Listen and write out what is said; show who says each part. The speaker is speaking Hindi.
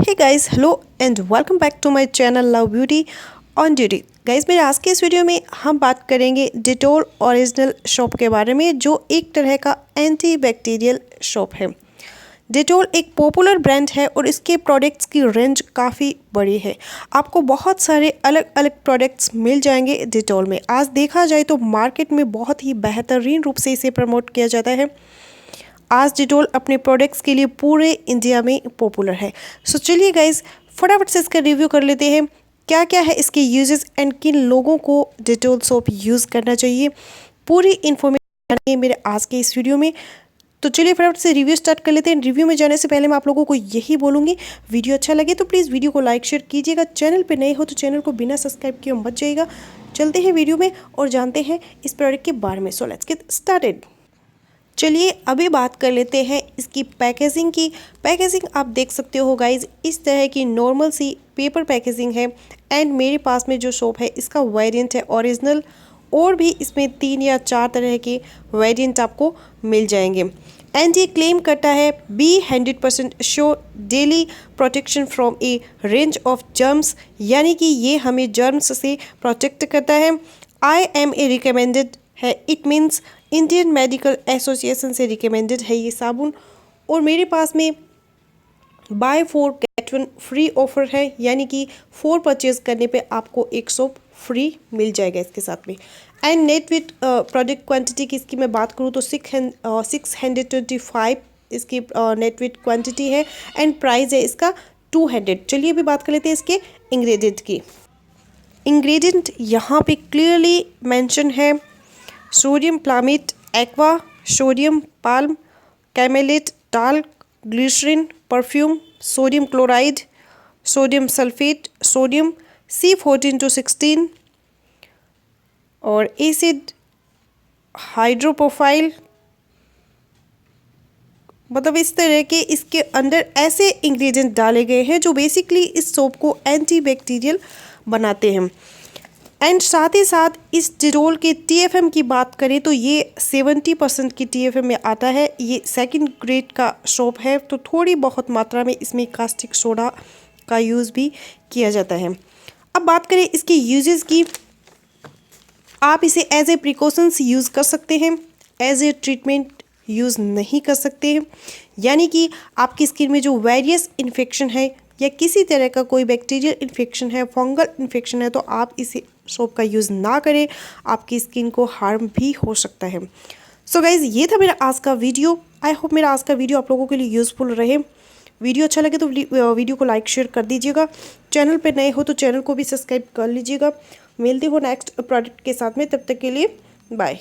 Speaker 1: Hey guys, hello and welcome back to my channel love beauty on duty. Guys, मेरे आज के इस वीडियो में हम बात करेंगे डेटॉल ओरिजिनल सोप के बारे में, जो एक तरह का एंटी बैक्टीरियल सोप है। डेटॉल एक पॉपुलर ब्रांड है और इसके प्रोडक्ट्स की रेंज काफ़ी बड़ी है। आपको बहुत सारे अलग अलग प्रोडक्ट्स मिल जाएंगे डेटॉल में। आज देखा जाए तो मार्केट में बहुत ही बेहतरीन रूप से इसे प्रमोट किया जाता है। आज डेटॉल अपने प्रोडक्ट्स के लिए पूरे इंडिया में पॉपुलर है। सो चलिए गाइज, फटाफट से इसका रिव्यू कर लेते हैं। क्या क्या है इसके यूजेस एंड किन लोगों को डेटॉल सोप यूज़ करना चाहिए, पूरी इन्फॉर्मेशन मेरे आज के इस वीडियो में। तो चलिए फटाफट से रिव्यू स्टार्ट कर लेते हैं। रिव्यू में जाने से पहले मैं आप लोगों को यही बोलूँगी, वीडियो अच्छा लगे तो प्लीज़ वीडियो को लाइक शेयर कीजिएगा। चैनल पे नए हो तो चैनल को बिना सब्सक्राइब किए मत जाइएगा। चलते हैं वीडियो में और जानते हैं इस प्रोडक्ट के बारे में। So let's get started. चलिए अभी बात कर लेते हैं इसकी पैकेजिंग की। पैकेजिंग आप देख सकते हो गाइज, इस तरह की नॉर्मल सी पेपर पैकेजिंग है। एंड मेरे पास में जो सोप है इसका वेरिएंट है ओरिजिनल, और भी इसमें 3 या 4 तरह के वेरिएंट आपको मिल जाएंगे। एंड ये क्लेम करता है be 100% sure daily protection from a range of germs, यानी कि ये हमें जर्म्स से प्रोटेक्ट करता है। आई एम ए रिकमेंडेड है, it means Indian medical association से रिकमेंडेड है ये साबुन। और मेरे पास में बाय 4 गेट 1 फ्री ऑफर है, यानी कि 4 परचेज करने पे आपको एक सोप फ्री मिल जाएगा इसके साथ में। And net with product quantity की इसकी मैं बात करूँ तो 625 इसकी नेट विथ क्वांटिटी है। एंड प्राइस है इसका 200। चलिए अभी बात कर लेते हैं इसके इंग्रेडिएंट की। इंग्रेडिएंट यहाँ पे क्लियरली मेंशन है, sodium palmate aqua, sodium palm, कैमेलेट talc, glycerin, perfume, sodium chloride, sodium sulphate, sodium C14-16 और एसिड हाइड्रोप्रोफाइल। मतलब इस तरह के इसके अंदर ऐसे इंग्रेडिएंट डाले गए हैं जो बेसिकली इस सोप को एंटी बैक्टीरियल बनाते हैं। एंड साथ ही साथ इस डेटॉल के TFM की बात करें तो ये 70% की TFM में आता है। ये सेकंड ग्रेड का सोप है, तो थोड़ी बहुत मात्रा में इसमें कास्टिक सोडा का यूज़ भी किया जाता है। अब बात करें इसके यूजेस की। आप इसे एज ए प्रिकॉशंस यूज़ कर सकते हैं, एज ए ट्रीटमेंट यूज़ नहीं कर सकते हैं। यानी कि आपकी स्किन में जो वेरियस इन्फेक्शन है या किसी तरह का कोई बैक्टीरियल इन्फेक्शन है, फंगल इन्फेक्शन है, तो आप इसे सोप का यूज़ ना करें, आपकी स्किन को हार्म भी हो सकता है। सो गाइज़, ये था मेरा आज का वीडियो। आई होप मेरा आज का वीडियो आप लोगों के लिए यूज़फुल रहे। वीडियो अच्छा लगे तो वीडियो को लाइक शेयर कर दीजिएगा। चैनल पे नए हो तो चैनल को भी सब्सक्राइब कर लीजिएगा। मिलते हो नेक्स्ट प्रोडक्ट के साथ में, तब तक के लिए बाय।